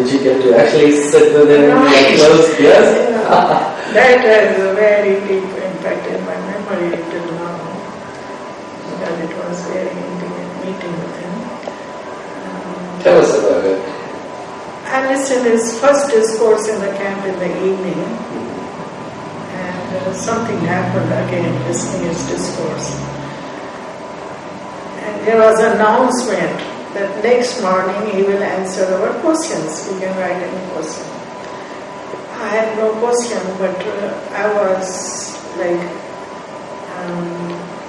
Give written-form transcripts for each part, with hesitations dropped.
did you get to actually sit with him like close? Yes? Yeah. That has a very deep impact in my memory till now, because it was a very intimate meeting with him. Tell us about it. I listened to his first discourse in the camp in the evening, and something happened again listening his discourse. And there was an announcement that next morning he will answer our questions. You can write any question. I had no question, but I was like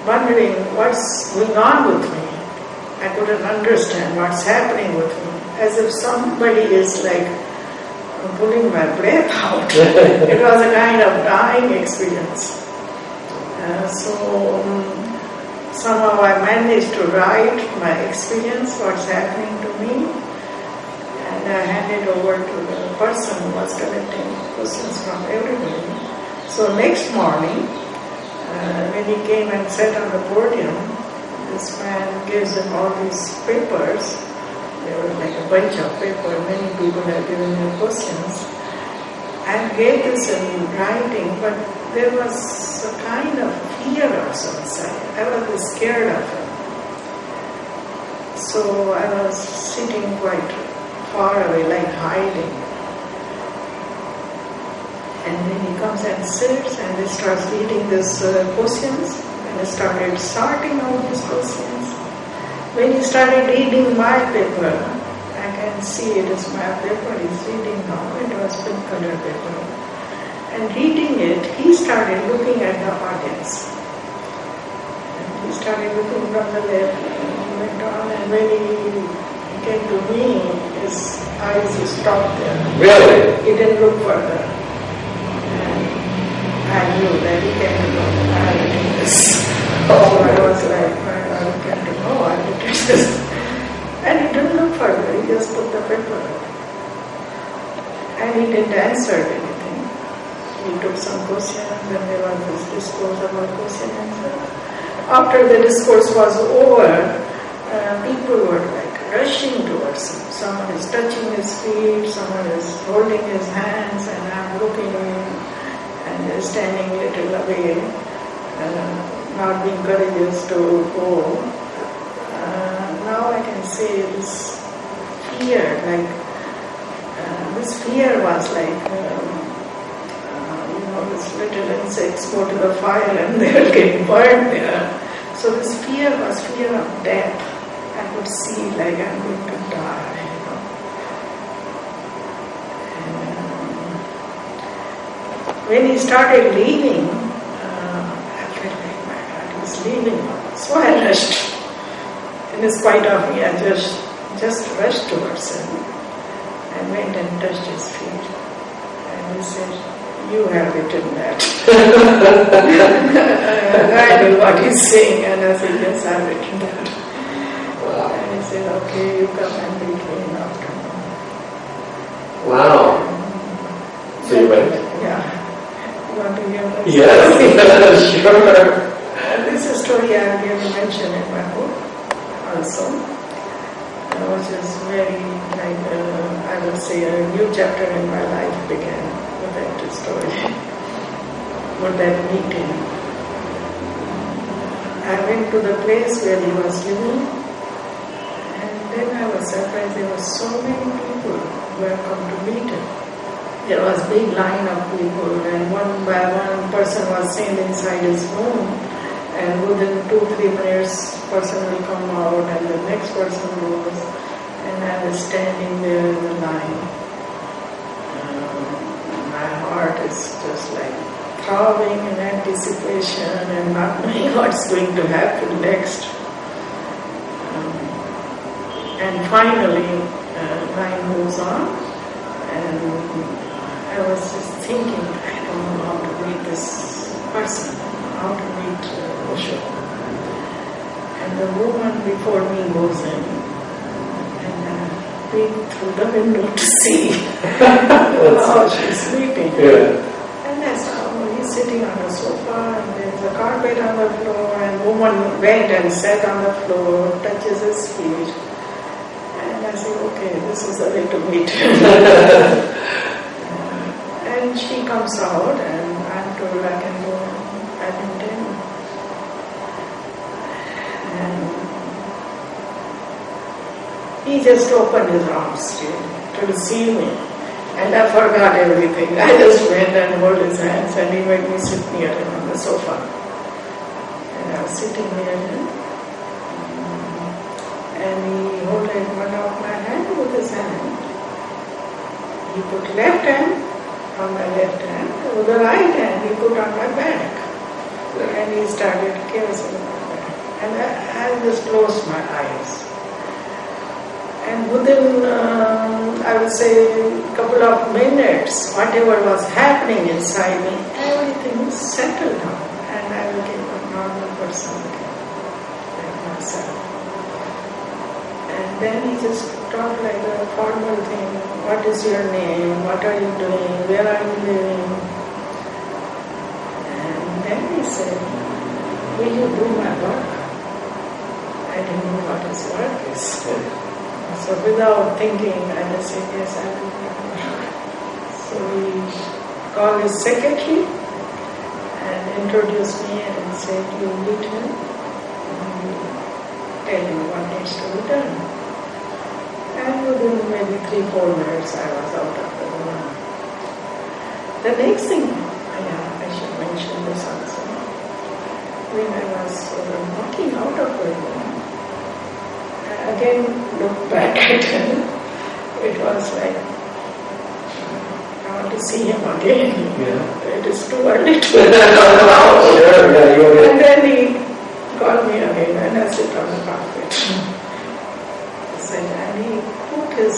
wondering what's going on with me. I couldn't understand what's happening with me. As if somebody is like pulling my breath out. It was a kind of dying experience. Somehow I managed to write my experience, what's happening to me, and I handed over to the person who was collecting questions from everybody. So next morning, when he came and sat on the podium, this man gives him all these papers. There were like a bunch of papers, many people had given their questions. I gave this in writing, but there was a kind of fear also inside. I was scared of him. So I was sitting quite far away, like hiding. And then he comes and sits and he starts reading these questions, and I started sorting out these questions. When he started reading my paper, I can see it is my paper he's reading now. It was pink color paper. And reading it, he started looking at the audience. And he started looking from the left and went on, and when he came to me, his eyes stopped there. Really? He didn't look further. And I knew that he came to know that I had written this. So I was like, I came to know I had written this. And he didn't look further, he just put the paper. And he didn't answer anything. He took some questions, and there was this discourse about question and answer. After the discourse was over, people were like rushing towards him. Someone is touching his feet, someone is holding his hands, and I'm looking and standing a little away, not being courageous to go. Now I can say this fear, like this fear was like, this little insects go to the fire and they'll get burned there. So this fear was fear of death. I could see like I'm going to die, And when he started leaving, I felt like my God, he's leaving. So I rushed. In spite of me, I just rushed towards him and went and touched his feet. And he said, "You have written that." I know what he's saying, and I said, "Yes, I've written that." Wow. And he said, "Okay, you come and meet me in the afternoon." Wow. So you went? Yeah. You want to hear that? Yes, sure. This is a story I really mentioned in my book also, which is very, like, I would say a new chapter in my life began with that story, with that meeting. I went to the place where he was living, and then I was surprised there were so many people who had come to meet him. There was a big line of people, and one by one person was sent inside his home. And within 2-3 minutes, person will come out and the next person goes. And I was standing there in the line. My heart is just like throbbing in anticipation and not knowing what's going to happen next. And finally, line moves on. And I was just thinking, I don't know how to meet this person, how to meet Osho. And the woman before me goes in, and I peek through the window to see how she's sleeping. Yeah. And I saw he's sitting on the sofa, and there's a carpet on the floor, and woman went and sat on the floor, touches his feet. And I said, okay, this is the way to meet. And she comes out and I'm told I can go Badminton. And he just opened his arms to receive me. And I forgot everything. I just went and held his hands and he made me sit near him on the sofa. And I was sitting near him. And he held one of my hand with his hand. He put left hand on my left hand, with the right hand he put on my back. And he started caressing my back. And I just closed my eyes. And within, I would say, a couple of minutes, whatever was happening inside me, everything settled down. And I became a normal person again, like myself. And then he just talked like a formal thing. What is your name? What are you doing? Where are you living? And then he said, will you do my work? I didn't know what his work is. So without thinking, I just said, yes, I will do my work. So he called his secretary and introduced me and said, you meet him and tell him what needs to be done. And within maybe 3-4 minutes, I was out of the room. The next thing, I should mention this also. When I was walking out of the room, I again looked back at him. It was like, I want to see him again. Yeah. It is too early to And then he called me again and I sit on the carpet. And he put his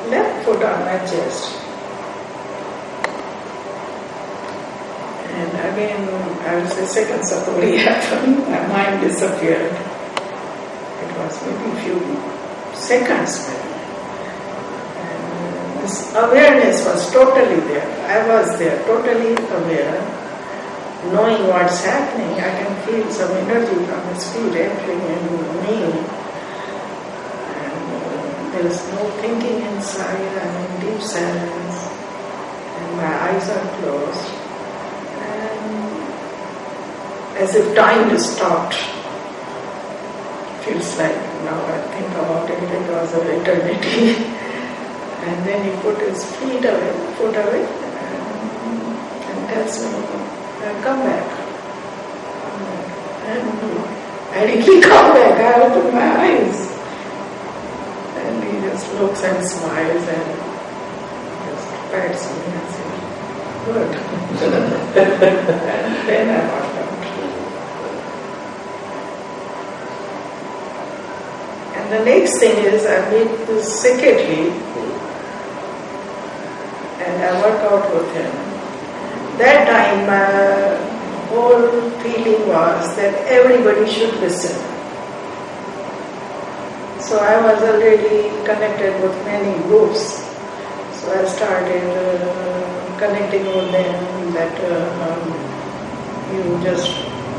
left foot on my chest. And again, I would say second satori happened, my mind disappeared. It was maybe a few seconds maybe. And this awareness was totally there. I was there, totally aware. Knowing what's happening, I can feel some energy from his feet entering in me. There is no thinking inside, I'm in deep silence, and my eyes are closed, and as if time is stopped. Feels like now I think about it, it was an eternity. And then he put his foot away, and tells me, come back. And I really come back, I open my eyes. And he just looks and smiles and just pats me and says, good. And then I walked out. And the next thing is I meet this secretary and I work out with him. That time my whole feeling was that everybody should listen. So I was already connected with many groups. So I started connecting with them that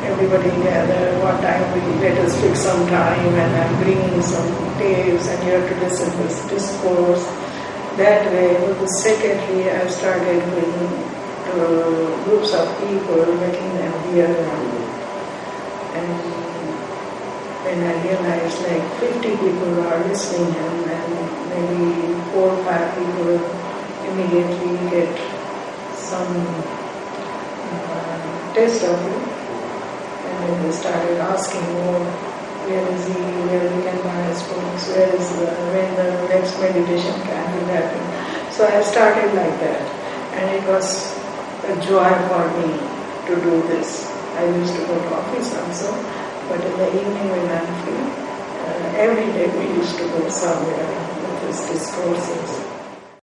everybody gather, what time let us fix some time and I'm bringing some tapes and you have to listen to this discourse. That way with the secretary I started bringing groups of people, making them hear and when I realized like 50 people are listening and maybe 4 or 5 people immediately get some taste of it. And then they started asking more, where is he, where we can buy his books, when the next meditation can be happening. So I started like that. And it was a joy for me to do this. I used to go to office also. But in the evening when I'm free, every day we used to go somewhere with these discourses.